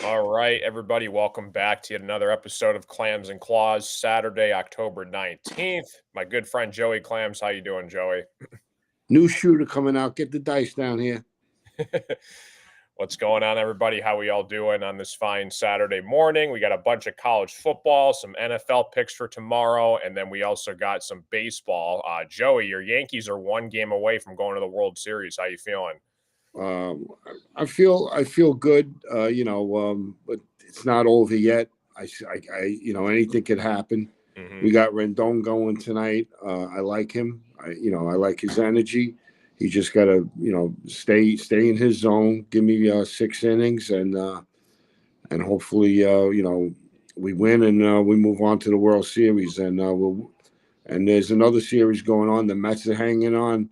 All right, everybody, welcome back to yet another episode of Clams and Claws, Saturday, October 19th. My good friend Joey Clams, how you doing, Joey? New shooter coming out. Get the dice down here. What's going on, everybody? How we all doing on this fine Saturday morning? We got a bunch of college football, some NFL picks for tomorrow, and then we also got some baseball. Joey, your Yankees are one game away from going to the World Series. How you feeling? I feel good. But it's not over yet. Anything could happen. We got Rendon going tonight. I like him. I like his energy. He just got to, stay in his zone. Give me 6 innings, and hopefully, we win and we move on to the World Series. And there's another series going on. The Mets are hanging on.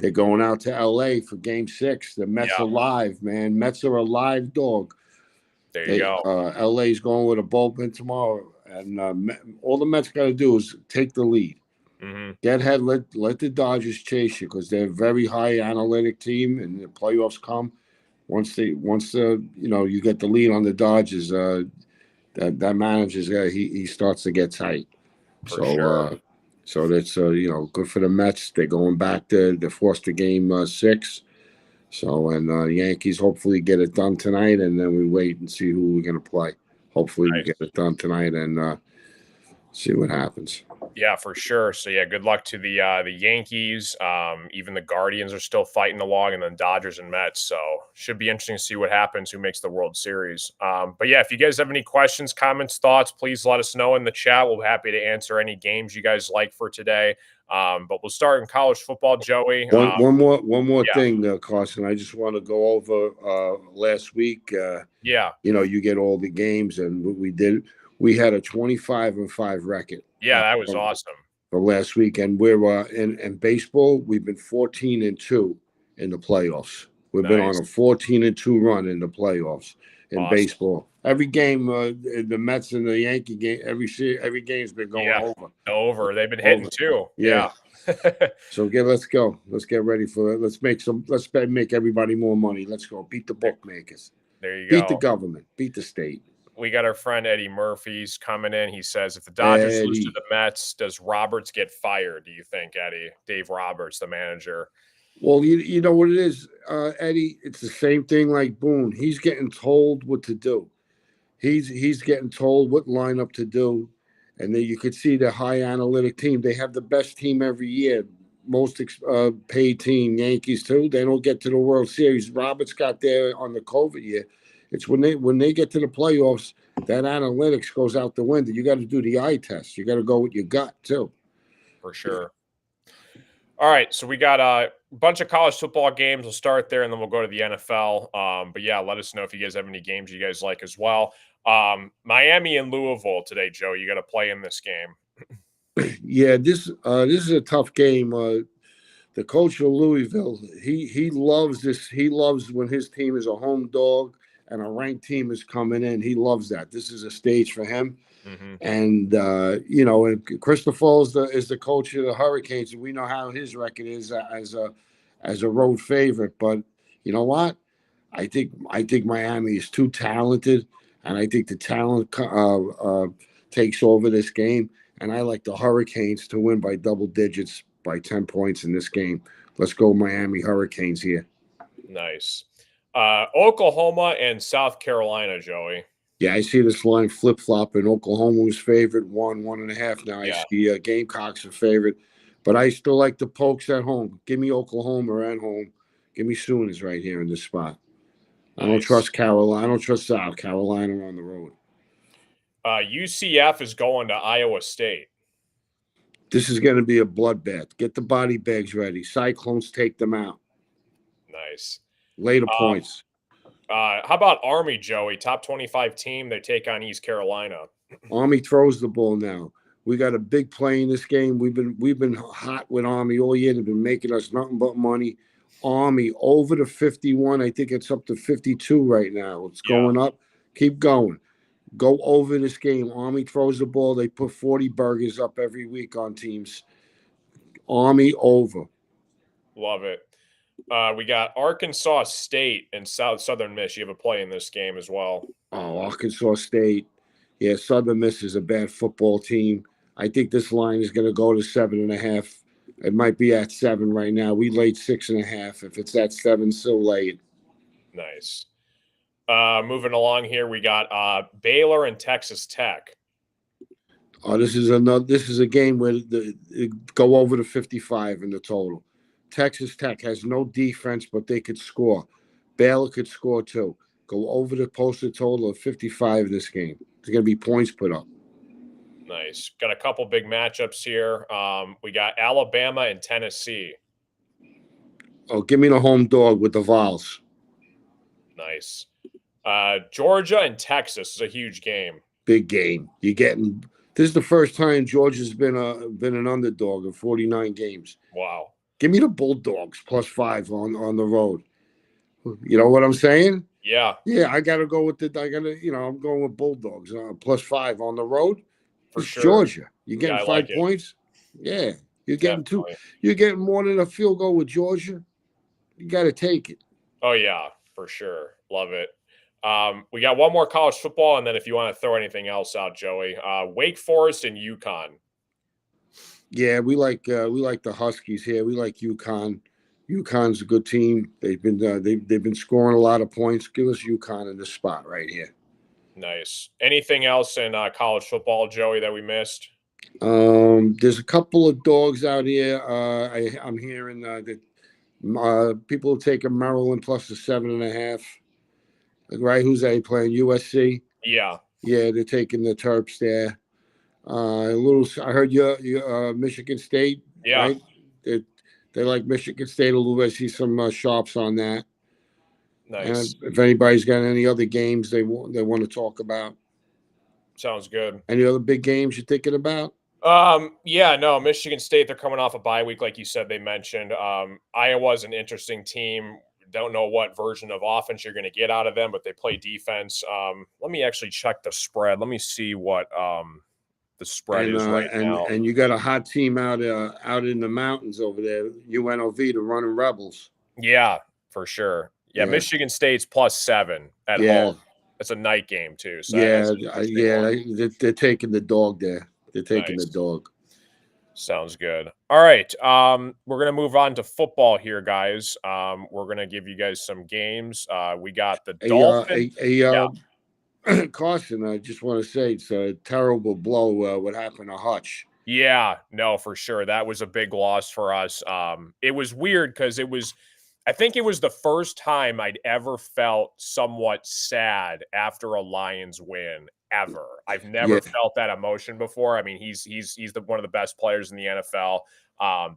They're going out to L.A. for Game 6. The Mets are live, man. Mets are a live dog. There you go. L.A.'s going with a bullpen tomorrow, and all the Mets got to do is take the lead. Get ahead, let the Dodgers chase you because they're a very high analytic team, and the playoffs come. Once you get the lead on the Dodgers, that manager's he starts to get tight. So that's good for the Mets. They're going back to they're forced to Game 6. So the Yankees hopefully get it done tonight, and then we wait and see who we're going to play. Hopefully we get it done tonight and see what happens. Yeah, for sure. So yeah, good luck to the Yankees. Even the Guardians are still fighting along, and then Dodgers and Mets. So should be interesting to see what happens, who makes the World Series. But yeah, if you guys have any questions, comments, thoughts, please let us know in the chat. We'll be happy to answer any games you guys like for today. But we'll start in college football, Joey. One more thing, Carson. I just want to go over last week. You get all the games, and what we did. We had a 25-5 record. Yeah, that was awesome. For last week, and we're in baseball. We've been 14-2 in the playoffs. We've been on a 14-2 run in the playoffs in baseball. Every game, the Mets and the Yankee game, every game's been going over. They've been hitting too. Yeah. So let's go. Let's get ready for it. Let's make everybody more money. Let's go. Beat the bookmakers. There you go. Beat the government. Beat the state. We got our friend Eddie Murphy's coming in. He says, if the Dodgers lose to the Mets, does Roberts get fired? Do you think, Eddie? Dave Roberts, the manager. Well, you know what it is, Eddie? It's the same thing like Boone. He's getting told what to do. He's getting told what lineup to do. And then you could see the high analytic team. They have the best team every year. Most paid team, Yankees too. They don't get to the World Series. Roberts got there on the COVID year. It's when they get to the playoffs, that analytics goes out the window. You got to do the eye test. You got to go with your gut too. For sure. All right, so we got a bunch of college football games. We'll start there, and then we'll go to the NFL. But yeah, let us know if you guys have any games you guys like as well. Miami and Louisville today, Joe. You got to play in this game. Yeah, this is a tough game. The coach of Louisville, he loves this. He loves when his team is a home dog and a ranked team is coming in. He loves that. This is a stage for him. And and Christopher is the coach of the Hurricanes, and we know how his record is as a road favorite. But you know what? I think Miami is too talented, and I think the talent takes over this game. And I like the Hurricanes to win by double digits, by 10 points in this game. Let's go Miami Hurricanes here. Nice. Oklahoma and South Carolina, Joey. Yeah, I see this line flip-flopping. Oklahoma was favored, 1.5. Now I see Gamecocks are favorite. But I still like the Pokes at home. Give me Oklahoma at home. Give me Sooners right here in this spot. I don't trust Carolina. I don't trust South Carolina on the road. UCF is going to Iowa State. This is going to be a bloodbath. Get the body bags ready. Cyclones take them out. Nice. Later points. How about Army, Joey? Top 25 team. They take on East Carolina. Army throws the ball now. We got a big play in this game. We've been hot with Army all year. They've been making us nothing but money. Army over to 51. I think it's up to 52 right now. It's going up. Keep going. Go over this game. Army throws the ball. They put 40 burgers up every week on teams. Army over. Love it. We got Arkansas State and Southern Miss. You have a play in this game as well. Oh, Arkansas State. Yeah, Southern Miss is a bad football team. I think this line is going to go to 7.5. It might be at 7 right now. We laid 6.5. If it's at 7, so late. Nice. Moving along here, we got Baylor and Texas Tech. Oh, this is another. This is a game where go over the 55 in the total. Texas Tech has no defense, but they could score. Baylor could score too. Go over the posted total of 55 in this game. There's going to be points put up. Nice. Got a couple big matchups here. We got Alabama and Tennessee. Oh, give me the home dog with the Vols. Nice. Georgia and Texas is a huge game. Big game. You're getting. This is the first time Georgia's been an underdog in 49 games. Wow. Give me the Bulldogs +5 on the road. You know what I'm saying? Yeah. Yeah, I got to go with I'm going with Bulldogs +5 on the road. For It's sure. Georgia. You're getting Yeah, 5 points. Yeah, you're getting Definitely. You're getting more than a field goal with Georgia. You got to take it. Oh yeah, for sure. Love it. We got one more college football, and then if you want to throw anything else out, Joey, Wake Forest and UConn. Yeah, we like the Huskies here. We like UConn. UConn's a good team. They've been scoring a lot of points. Give us UConn in this spot right here. Nice. Anything else in college football, Joey, that we missed? There's a couple of dogs out here. I'm hearing that people are taking Maryland plus the 7.5. Right? Who's they playing? USC. Yeah. Yeah, they're taking the Terps there. I heard you Michigan State. Yeah. Right? They like Michigan State a little bit. I see some sharps on that. Nice. And if anybody's got any other games they want to talk about. Sounds good. Any other big games you're thinking about? Yeah, no, Michigan State, they're coming off a bye week, like you said, they mentioned. Iowa's an interesting team. Don't know what version of offense you're going to get out of them, but they play defense. Let me actually check the spread. Let me see what the spread is right now. And you got a hot team out in the mountains over there, UNLV, the Running Rebels. Yeah, for sure. Yeah, Michigan State's +7 at home. It's a night game too. So they're taking the dog there. They're taking the dog. Sounds good. All right. We're going to move on to football here, guys. We're going to give you guys some games. We got the Dolphins. CARSON, I just want to say it's a terrible blow what happened to Hutch. Yeah, no, for sure. That was a big loss for us. It was weird because I think it was the first time I'd ever felt somewhat sad after a Lions win ever. I've never felt that emotion before. I mean, he's one of the best players in the NFL.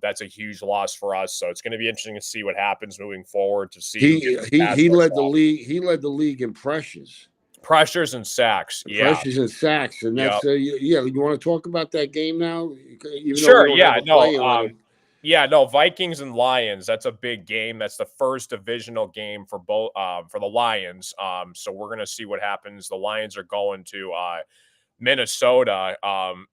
That's a huge loss for us. So it's going to be interesting to see what happens moving forward. To see he led the league. He led the league in pressures and sacks. Pressures and sacks, and that's You want to talk about that game now? Sure. Vikings and Lions. That's a big game. That's the first divisional game for both for the Lions. So we're gonna see what happens. The Lions are going to Minnesota.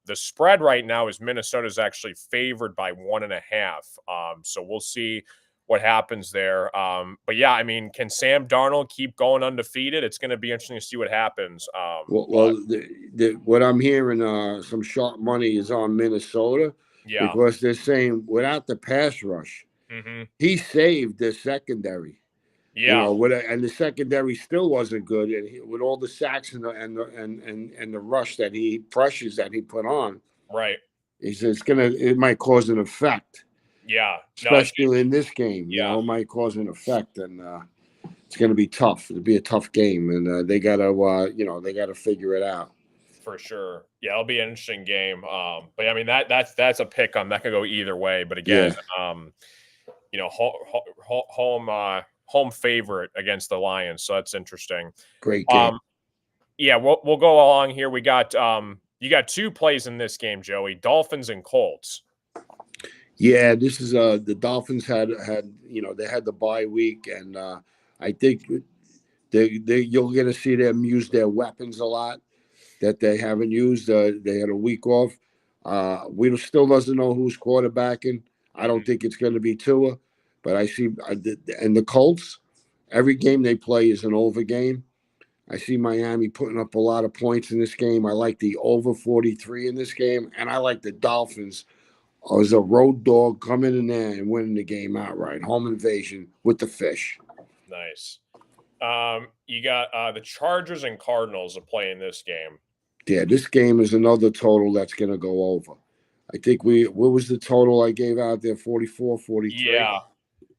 The spread right now is Minnesota's actually favored by 1.5. So we'll see what happens there. But yeah, I mean, can Sam Darnold keep going undefeated? It's going to be interesting to see what happens. What I'm hearing, some sharp money is on Minnesota because they're saying without the pass rush, he saved the secondary. Yeah, and the secondary still wasn't good, and with all the sacks and the rush pressures that he put on, right? It might cause an effect. Yeah, especially in this game, it might cause an effect, and it's going to be tough. It'll be a tough game, and they gotta figure it out. For sure, yeah, it'll be an interesting game. But I mean that's a pick on that could go either way. But again, home favorite against the Lions, so that's interesting. Great game. We'll go along here. We got you got two plays in this game, Joey. Dolphins and Colts. Yeah, this is the Dolphins had they had the bye week, and I think you're going to see them use their weapons a lot that they haven't used. They had a week off. We still doesn't know who's quarterbacking. I don't think it's going to be Tua, But and the Colts, every game they play is an over game. I see Miami putting up a lot of points in this game. I like the over 43 in this game, and I like the Dolphins as a road dog coming in there and winning the game outright. Home invasion with the fish. Nice. You got the Chargers and Cardinals are playing this game. Yeah, this game is another total that's going to go over. I think what was the total I gave out there? 44, 43? Yeah.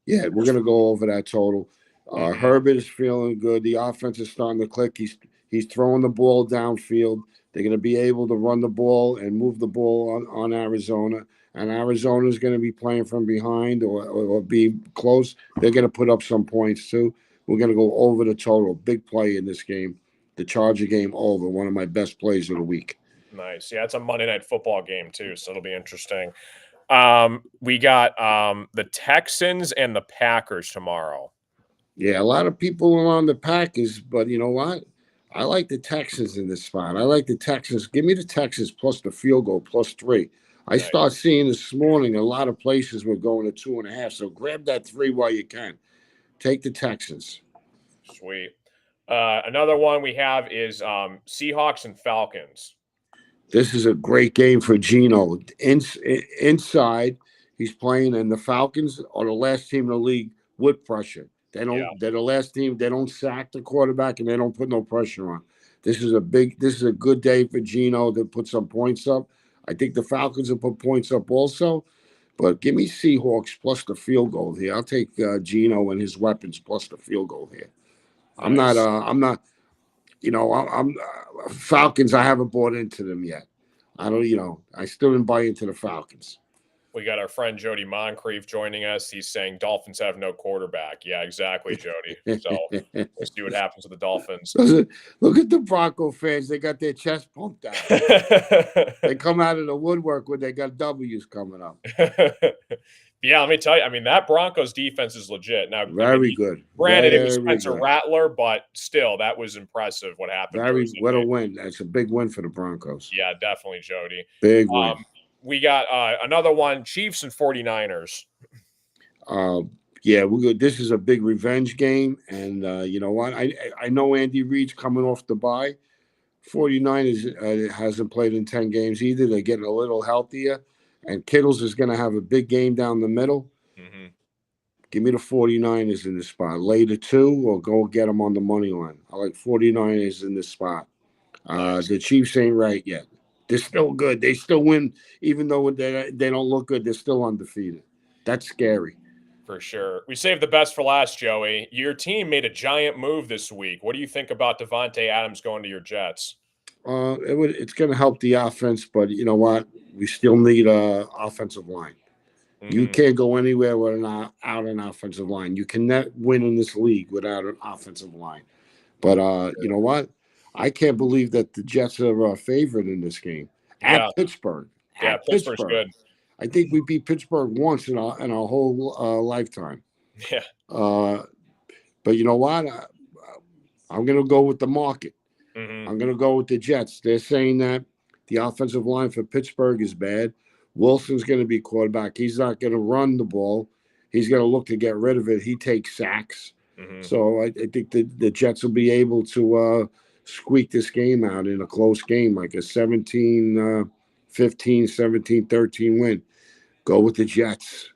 Yeah, we're going to go over that total. Herbert is feeling good. The offense is starting to click. He's throwing the ball downfield. They're going to be able to run the ball and move the ball on Arizona. And Arizona is going to be playing from behind or be close. They're going to put up some points too. We're going to go over the total. Big play in this game. The Charger game over. One of my best plays of the week. Nice. Yeah, it's a Monday Night Football game too, so it'll be interesting. We got the Texans and the Packers tomorrow. Yeah, a lot of people are on the Packers, but you know what? I like the Texans in this spot. I like the Texans. Give me the Texans plus the field goal plus 3. I Nice. start seeing this morning a lot of places were going to 2.5. So grab that 3 while you can. Take the Texans. Sweet. Another one we have is Seahawks and Falcons. This is a great game for Geno. Inside, he's playing, and the Falcons are the last team in the league with pressure. They're the last team. They don't sack the quarterback, and they don't put no pressure on. This is a good day for Geno to put some points up. I think the Falcons will put points up also, but give me Seahawks plus the field goal here. I'll take Geno and his weapons plus the field goal here. Nice. I'm not. I'm Falcons. I haven't bought into them yet. I don't. I still didn't buy into the Falcons. We got our friend Jody Moncrief joining us. He's saying Dolphins have no quarterback. Yeah, exactly, Jody. So we'll see what happens with the Dolphins. Look at the Bronco fans. They got their chest pumped out. They come out of the woodwork when they got W's coming up. Yeah, let me tell you. I mean, that Broncos defense is legit. Now, very good. Granted, it was Spencer Rattler, but still, that was impressive what happened. What a win. That's a big win for the Broncos. Yeah, definitely, Jody. Big win. We got another one, Chiefs and 49ers. Yeah, this is a big revenge game. And you know what? I know Andy Reid's coming off the bye. 49ers hasn't played in 10 games either. They're getting a little healthier. And Kittles is going to have a big game down the middle. Mm-hmm. Give me the 49ers in this spot. Lay the 2 or go get them on the money line. I like 49ers in this spot. Nice. The Chiefs ain't right yet. They're still good. They still win, even though they don't look good. They're still undefeated. That's scary. For sure. We saved the best for last, Joey. Your team made a giant move this week. What do you think about Devontae Adams going to your Jets? It's going to help the offense, but you know what? We still need a offensive line. Mm-hmm. You can't go anywhere without an offensive line. You cannot win in this league without an offensive line. But you know what? I can't believe that the Jets are favored in this game at Pittsburgh. Yeah, Pittsburgh's good. I think we beat Pittsburgh once in our whole lifetime. Yeah. But you know what? I'm going to go with the market. Mm-hmm. I'm going to go with the Jets. They're saying that the offensive line for Pittsburgh is bad. Wilson's going to be quarterback. He's not going to run the ball. He's going to look to get rid of it. He takes sacks. Mm-hmm. So I think the Jets will be able to squeak this game out in a close game, like a 17-15, 17-13 win. Go with the Jets.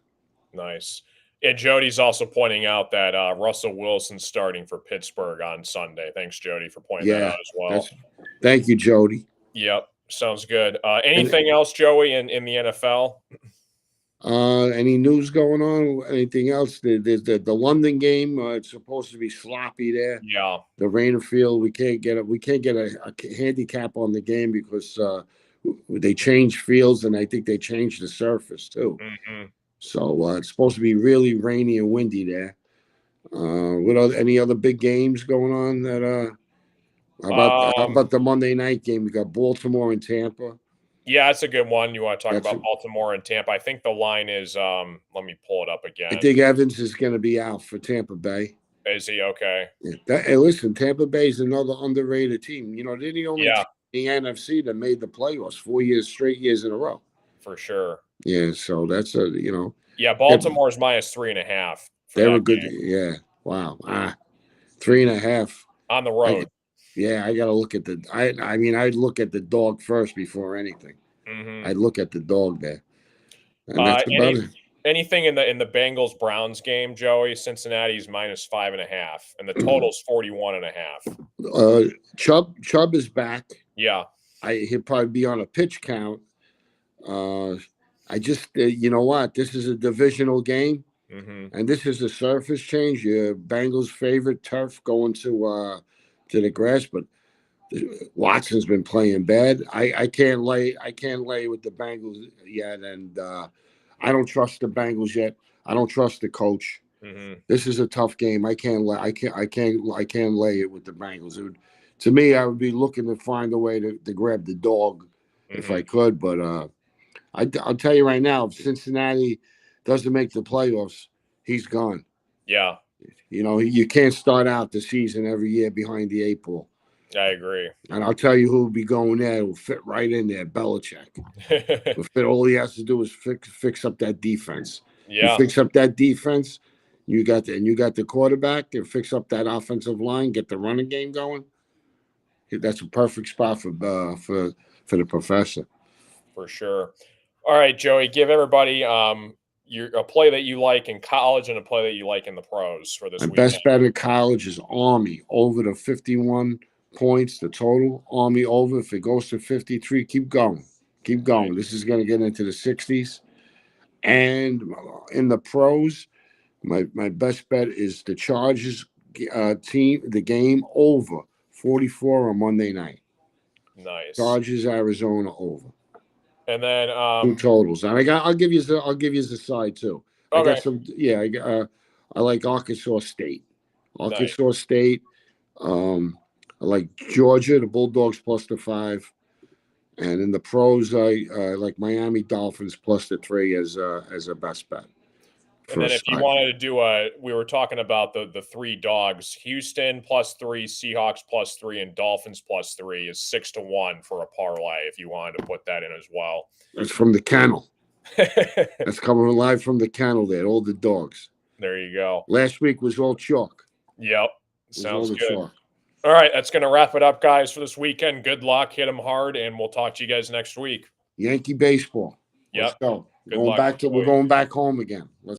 Nice. And Jody's also pointing out that Russell Wilson's starting for Pittsburgh on Sunday. Thanks, Jody, for pointing that out as well. Thank you, Jody. Yep. Sounds good. Anything else, Joey, in the NFL? Any news going on? Anything else? There's the London game. It's supposed to be sloppy there. Yeah. The Rainer Field. We can't get a handicap on the game because they changed fields and I think they changed the surface too. Mm-hmm. So it's supposed to be really rainy and windy there. Any other big games going on? How about the Monday night game? We got Baltimore and Tampa. Yeah, that's a good one. You want to talk about Baltimore and Tampa? I think the line is. Let me pull it up again. I think Evans is going to be out for Tampa Bay. Is he okay? Yeah. Hey, listen, Tampa Bay is another underrated team. You know, they're the only team in the NFC that made the playoffs 4 straight years in a row. For sure. Yeah, so that's a Yeah, yeah, Baltimore's minus 3.5 for they're a that good. game Yeah, wow. 3.5. on the I road. Yeah, I gotta look at the. I mean, I'd look at the dog first before anything. Hmm. I'd look at the dog there, and that's about Any it. anything in the Bengals Browns game, Joey? Cincinnati's minus 5.5, and the total's 41.5. uh, Chubb is back. Yeah. He'll probably be on a pitch count. Uh, I just, you know what? This is a divisional game, Hmm. and this is a surface change. Your Bengals' favorite turf going to the grass, but Watson's been playing bad. I can't lay with the Bengals yet, and I don't trust the Bengals yet. I don't trust the coach. Hmm. This is a tough game. I can't lay it with the Bengals. To me, I would be looking to find a way to grab the dog if Hmm. I could, but I'll tell you right now, if Cincinnati doesn't make the playoffs, he's gone. Yeah, You can't start out the season every year behind the eight ball. I agree. And I'll tell you who will be going there. Will fit right in there. Belichick. Will fit. All he has to do is fix up that defense. You Yeah, fix up that defense. You got the quarterback and fix up that offensive line. Get the running game going. That's a perfect spot for the professor. for sure. All right, Joey, give everybody a play that you like in college and a play that you like in the pros for My this weekend. best bet in college is Army over the 51 points, the total. Army over. If it goes to 53, keep going. Keep going. Nice. This is going to get into the 60s. And in the pros, my best bet is the Chargers the game over 44 on Monday night. Nice. Chargers, Arizona over. And then Two totals. And I'll give you the side too. I got okay, some yeah, I like Arkansas State. nice. Arkansas State. I like Georgia, the Bulldogs plus the 5. And in the pros, I like Miami Dolphins plus the 3 as a best bet And for a then if you side. wanted to do we were talking about the three dogs, Houston plus 3, Seahawks plus 3, and Dolphins plus 3 is 6-1 for a parlay if you wanted to put that in as well. That's from the kennel. That's coming live from the kennel there, all the dogs. There you go. Last week was all chalk. Yep. It was all Sounds the good. chalk. All right, that's going to wrap it up, guys, for this weekend. Good luck. Hit them hard, and we'll talk to you guys next week. Yankee baseball. Let's Yep. go. Good luck. We're going back home again. Let's